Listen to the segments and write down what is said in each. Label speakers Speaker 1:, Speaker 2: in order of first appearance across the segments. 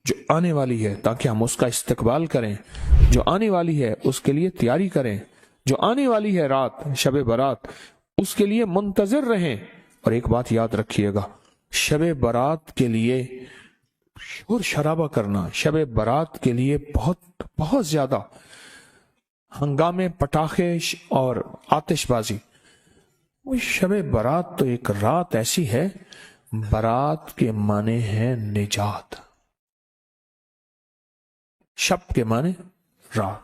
Speaker 1: جو آنے والی ہے تاکہ ہم اس کا استقبال کریں، جو آنے والی ہے اس کے لیے تیاری کریں، جو آنے والی ہے رات شب برات اس کے لیے منتظر رہیں۔ اور ایک بات یاد رکھیے گا، شب برات کے لیے شور شرابہ کرنا، شب برات کے لیے بہت بہت زیادہ ہنگامے، پٹاخے اور آتش بازی، وہ شب برات تو ایک رات ایسی ہے، برات کے معنی ہے نجات، شب کے معنی رات،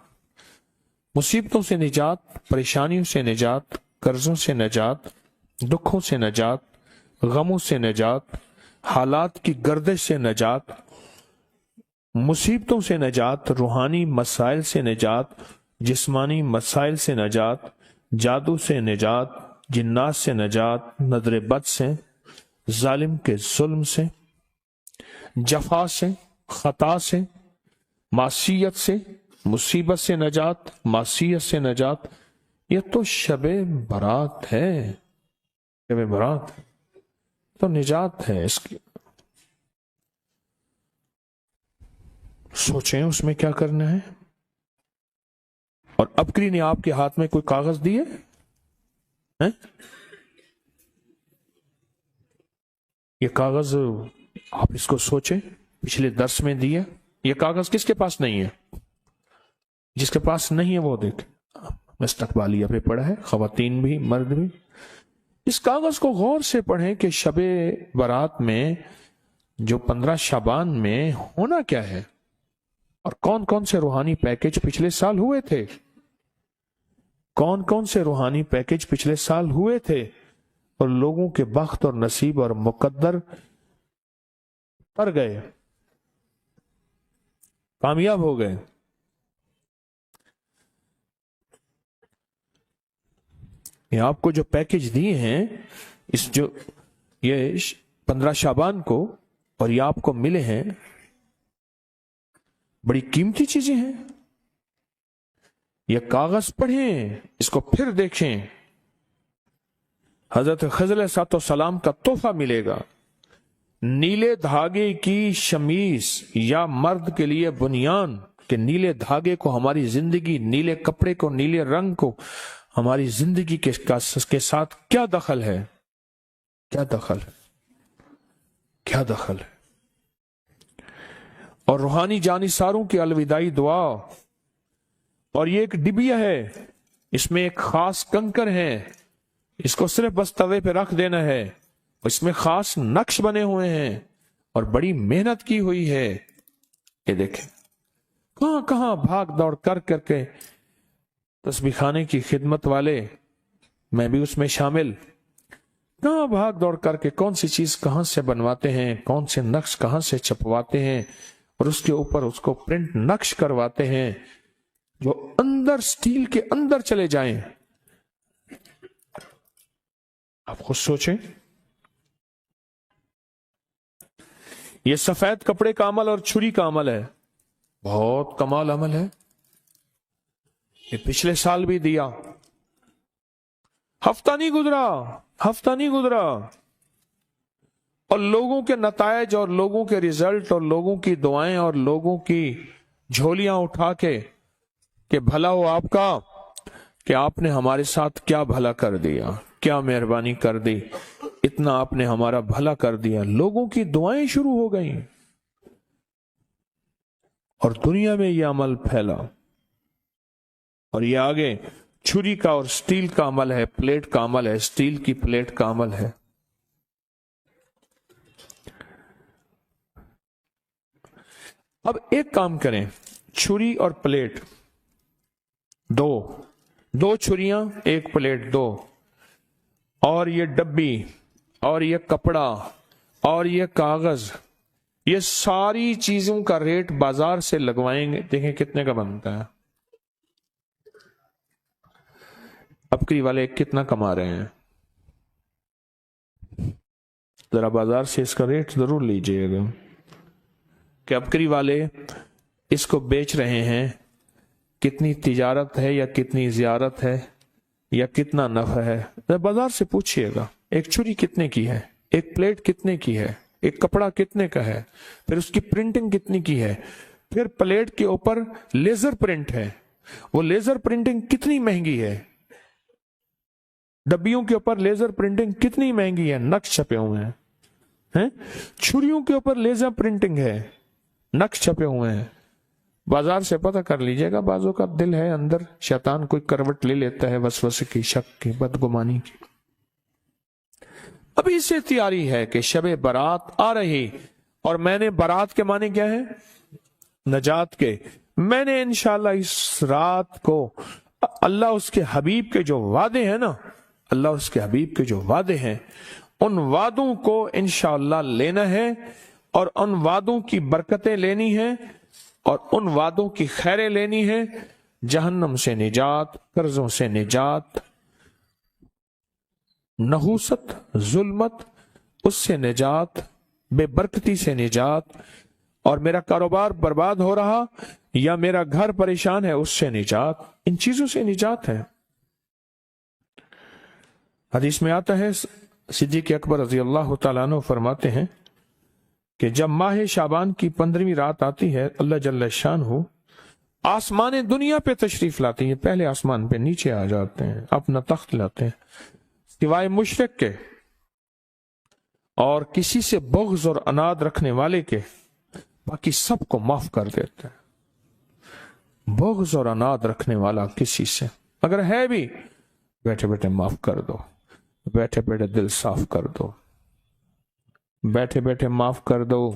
Speaker 1: مصیبتوں سے نجات، پریشانیوں سے نجات، قرضوں سے نجات، دکھوں سے نجات، غموں سے نجات، حالات کی گردش سے نجات، مصیبتوں سے نجات، روحانی مسائل سے نجات، جسمانی مسائل سے نجات، جادو سے نجات، جنات سے نجات، نظر بد سے، ظالم کے ظلم سے، جفا سے، خطا سے، معصیت سے، مصیبت سے نجات، معصیت سے نجات۔ یہ تو شب برات ہے، شب برات تو نجات ہے اس کی۔ سوچیں اس میں کیا کرنا ہے۔ اور ابکری نے آپ کے ہاتھ میں کوئی کاغذ دیے ہیں؟ یہ کاغذ آپ اس کو سوچیں، پچھلے درس میں دیا، یہ کاغذ کس کے پاس نہیں ہے؟ جس کے پاس نہیں ہے وہ دیکھ، استقبالیہ پہ پڑھا ہے، خواتین بھی مرد بھی۔ اس کاغذ کو غور سے پڑھیں کہ شب برات میں جو 15 شعبان میں ہونا کیا ہے، اور کون کون سے روحانی پیکج پچھلے سال ہوئے تھے، کون کون سے روحانی پیکج پچھلے سال ہوئے تھے، اور لوگوں کے بخت اور نصیب اور مقدر پر گئے، کامیاب ہو گئے۔ یہ آپ کو جو پیکج دیے ہیں، اس جو یہ 15 شعبان کو، اور یہ آپ کو ملے ہیں، بڑی قیمتی چیزیں ہیں۔ یہ کاغذ پڑھیں، اس کو پھر دیکھیں، حضرت خضر علیہ السلام کا تحفہ ملے گا، نیلے دھاگے کی شمیز یا مرد کے لیے بنیان، کہ نیلے دھاگے کو ہماری زندگی، نیلے کپڑے کو، نیلے رنگ کو ہماری زندگی کے ساتھ کیا دخل ہے، کیا دخل ہے، کیا دخل ہے۔ اور روحانی جانثاروں کی الوداعی دعا، اور یہ ایک ڈبیا ہے، اس میں ایک خاص کنکر ہے، اس کو صرف بس توے پہ رکھ دینا ہے، اس میں خاص نقش بنے ہوئے ہیں اور بڑی محنت کی ہوئی ہے۔ یہ دیکھیں کہاں کہاں بھاگ دوڑ کر کے تسبیح خانے کی خدمت والے، میں بھی اس میں شامل، کہاں بھاگ دوڑ کر کے کون سی چیز کہاں سے بنواتے ہیں، کون سے نقش کہاں سے چھپواتے ہیں، اور اس کے اوپر اس کو پرنٹ نقش کرواتے ہیں جو اندر سٹیل کے اندر چلے جائیں۔ آپ خود سوچیں، یہ سفید کپڑے کا عمل اور چھری کا عمل ہے، بہت کمال عمل ہے۔ یہ پچھلے سال بھی دیا، ہفتہ نہیں گزرا، اور لوگوں کے نتائج اور لوگوں کے رزلٹ اور لوگوں کی دعائیں اور لوگوں کی جھولیاں اٹھا کے کہ بھلا ہو آپ کا، کہ آپ نے ہمارے ساتھ کیا بھلا کر دیا، کیا مہربانی کر دی، اتنا آپ نے ہمارا بھلا کر دیا۔ لوگوں کی دعائیں شروع ہو گئیں اور دنیا میں یہ عمل پھیلا، اور یہ آگے چھری کا اور سٹیل کا عمل ہے، پلیٹ کا عمل ہے، سٹیل کی پلیٹ کا عمل ہے۔ اب ایک کام کریں، چھری اور پلیٹ، دو چھریاں، ایک پلیٹ، دو، اور یہ ڈبی اور یہ کپڑا اور یہ کاغذ، یہ ساری چیزوں کا ریٹ بازار سے لگوائیں گے، دیکھیں کتنے کا بنتا ہے۔ ابکری والے کتنا کما رہے ہیں، ذرا بازار سے اس کا ریٹ ضرور لیجئے گا، کہ ابکری والے اس کو بیچ رہے ہیں، کتنی تجارت ہے یا کتنی زیارت ہے یا کتنا نفع ہے، ذرا بازار سے پوچھئے گا۔ ایک چھری کتنے کی ہے، ایک پلیٹ کتنے کی ہے، ایک کپڑا کتنے کا ہے، پھر اس کی پرنٹنگ کتنی کی ہے، پھر پلیٹ کے اوپر لیزر پرنٹ ہے، وہ لیزر پرنٹنگ کتنی مہنگی ہے، ڈبیوں کے اوپر لیزر پرنٹنگ کتنی مہنگی ہے، نقش چھپے ہوئے ہیں، چھریوں کے اوپر لیزر پرنٹنگ ہے، نقش چھپے ہوئے ہیں، بازار سے پتہ کر لیجئے گا، بعضوں کا دل ہے اندر شیطان کوئی کروٹ لے لیتا ہے وسوسے کی، شک کی، بدگمانی کی۔ ابھی سے تیاری ہے کہ شب برات آ رہی، اور میں نے برات کے معنی کیا ہے؟ نجات کے۔ میں نے انشاءاللہ اس رات کو اللہ اس کے حبیب کے جو وعدے ہیں نا، اللہ اس کے حبیب کے جو وعدے ہیں، ان وعدوں کو انشاءاللہ لینا ہے، اور ان وعدوں کی برکتیں لینی ہیں، اور ان وعدوں کی خیریں لینی ہے، جہنم سے نجات، قرضوں سے نجات، نحوست، ظلمت، اس سے نجات، بے برکتی سے نجات، اور میرا کاروبار برباد ہو رہا یا میرا گھر پریشان ہے اس سے نجات، ان چیزوں سے نجات ہے۔ حدیث میں آتا ہے، صدیق اکبر رضی اللہ تعالیٰ عنہ فرماتے ہیں کہ جب ماہ شعبان کی 15ویں رات آتی ہے، اللہ جل شانہ آسمان دنیا پہ تشریف لاتے ہیں، پہلے آسمان پہ نیچے آ جاتے ہیں، اپنا تخت لاتے ہیں، سوائے مشرک کے اور کسی سے بغض اور عناد رکھنے والے کے، باقی سب کو معاف کر دیتے ہیں۔ بغض اور عناد رکھنے والا کسی سے اگر ہے بھی، بیٹھے بیٹھے معاف کر دو، بیٹھے بیٹھے دل صاف کر دو، بیٹھے بیٹھے معاف کر دو،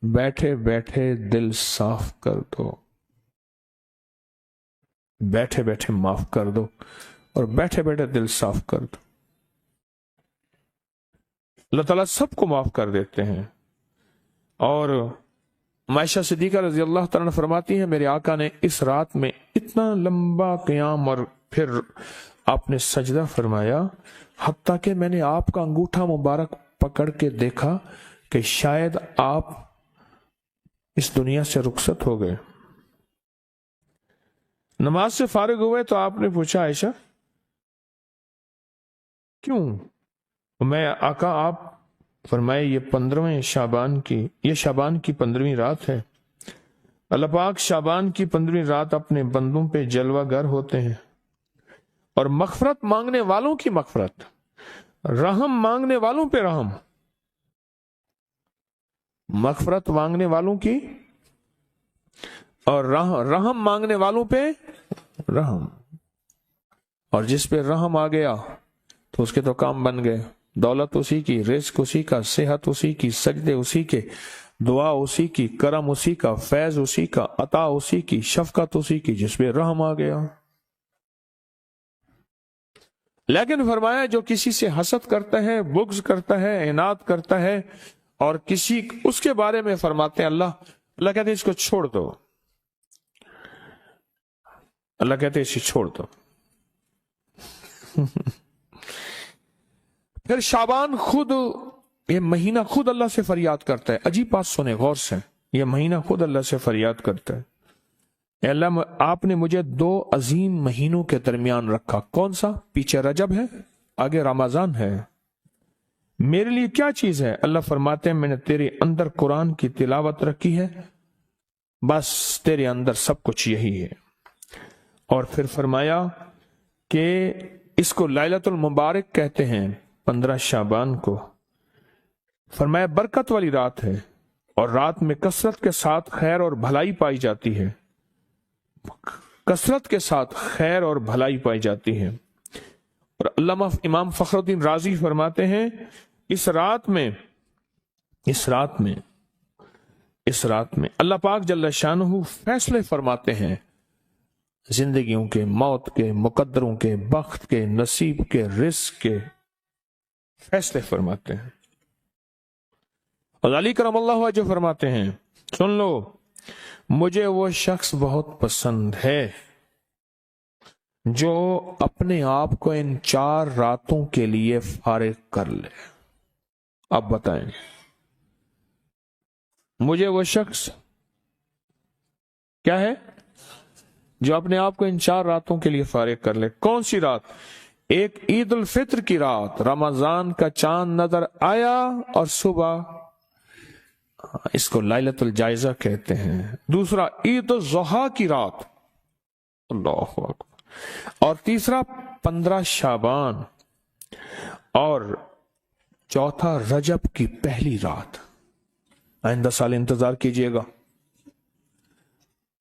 Speaker 1: بیٹھے بیٹھے دل صاف کر دو، بیٹھے بیٹھے معاف کر دو، اور بیٹھے بیٹھے دل صاف کر دو۔ اللہ تعالیٰ سب کو معاف کر دیتے ہیں۔ اور عائشہ صدیقہ رضی اللہ تعالیٰ فرماتی ہیں، میرے آقا نے اس رات میں اتنا لمبا قیام اور پھر آپ نے سجدہ فرمایا، حتیٰ کہ میں نے آپ کا انگوٹھا مبارک پکڑ کے دیکھا کہ شاید آپ اس دنیا سے رخصت ہو گئے۔ نماز سے فارغ ہوئے تو آپ نے پوچھا، عائشہ کیوں؟ میں آقا، آپ فرمائے یہ 15ویں شعبان کی، یہ شعبان کی 15ویں رات ہے، اللہ پاک شعبان کی 15ویں رات اپنے بندوں پہ جلوہ گر ہوتے ہیں، اور مغفرت مانگنے والوں کی مغفرت، رحم مانگنے والوں پہ رحم، مغفرت مانگنے والوں کی اور رحم مانگنے والوں پہ رحم، اور جس پہ رحم آ گیا تو اس کے تو کام بن گئے، دولت اسی کی، رزق اسی کا، صحت اسی کی، سجدے اسی کے، دعا اسی کی، کرم اسی کا، فیض اسی کا، عطا اسی کی، شفقت اسی کی، جس پہ رحم آ گیا۔ لیکن فرمایا جو کسی سے حسد کرتا ہے، بغض کرتا ہے، عناد کرتا ہے، اور کسی اس کے بارے میں فرماتے ہیں اللہ کہتے ہیں اس کو چھوڑ دو، اللہ کہتے ہیں اسے چھوڑ دو۔ پھر شعبان خود، یہ مہینہ خود اللہ سے فریاد کرتا ہے۔ عجیب بات سنیں غور سے، یہ مہینہ خود اللہ سے فریاد کرتا ہے، اے اللہ آپ نے مجھے 2 عظیم مہینوں کے درمیان رکھا، کون سا؟ پیچھے رجب ہے، آگے رمضان ہے، میرے لیے کیا چیز ہے؟ اللہ فرماتے ہیں میں نے تیرے اندر قرآن کی تلاوت رکھی ہے، بس تیرے اندر سب کچھ یہی ہے۔ اور پھر فرمایا کہ اس کو لیلۃ المبارک کہتے ہیں، 15 شعبان کو، فرمایا برکت والی رات ہے، اور رات میں کثرت کے ساتھ خیر اور بھلائی پائی جاتی ہے، کثرت کے ساتھ خیر اور بھلائی پائی جاتی ہے۔ اور علامہ امام فخر الدین رازی فرماتے ہیں اس رات میں اللہ پاک جل شانہ فیصلے فرماتے ہیں، زندگیوں کے، موت کے، مقدروں کے، بخت کے، نصیب کے، رزق کے فیصلے فرماتے ہیں۔ اور علی کرم اللہ وجہ فرماتے ہیں، سن لو مجھے وہ شخص بہت پسند ہے جو اپنے آپ کو ان 4 راتوں کے لیے فارغ کر لے۔ اب بتائیں، مجھے وہ شخص کیا ہے جو اپنے آپ کو ان 4 راتوں کے لیے فارغ کر لے؟ کون سی رات؟ ایک عید الفطر کی رات، رمضان کا چاند نظر آیا اور صبح اس کو لائلۃ الجائزہ کہتے ہیں. دوسرا عید الضحیٰ کی رات، اللہ اکبر. اور تیسرا 15 شعبان، اور چوتھا رجب کی پہلی رات. آئندہ سال انتظار کیجئے گا،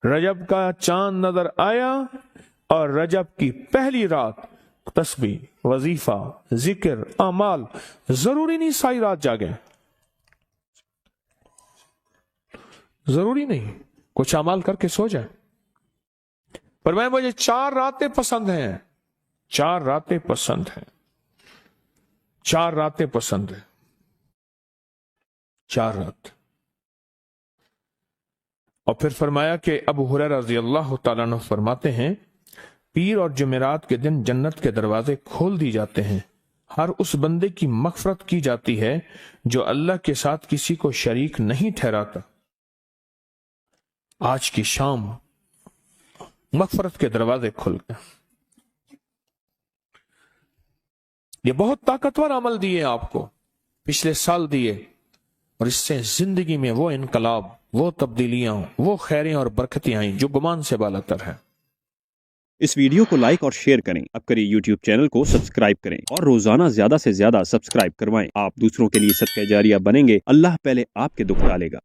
Speaker 1: رجب کا چاند نظر آیا اور رجب کی پہلی رات تسبیح، وظیفہ، ذکر، اعمال. ضروری نہیں ساری رات جاگیں، ضروری نہیں، کچھ اعمال کر کے سو جائیں. پر مجھے 4 راتیں پسند ہیں، 4 راتیں پسند ہیں، 4 راتیں پسند ہیں، 4 رات. اور پھر فرمایا کہ ابو ہریرہ رضی اللہ تعالیٰ عنہ فرماتے ہیں پیر اور جمعرات کے دن جنت کے دروازے کھول دی جاتے ہیں، ہر اس بندے کی مغفرت کی جاتی ہے جو اللہ کے ساتھ کسی کو شریک نہیں ٹھہراتا. آج کی شام مغفرت کے دروازے کھل گئے. یہ بہت طاقتور عمل دیے آپ کو، پچھلے سال دیے، اور اس سے زندگی میں وہ انقلاب، وہ تبدیلیاں، وہ خیریں اور برکتیں آئیں جو گمان سے بالاتر ہے.
Speaker 2: اس ویڈیو کو لائک اور شیئر کریں. اب کریے یوٹیوب چینل کو سبسکرائب کریں اور روزانہ زیادہ سے زیادہ سبسکرائب کروائیں. آپ دوسروں کے لیے صدقہ جاریہ بنیں گے، اللہ پہلے آپ کے دکھ ڈالے گا.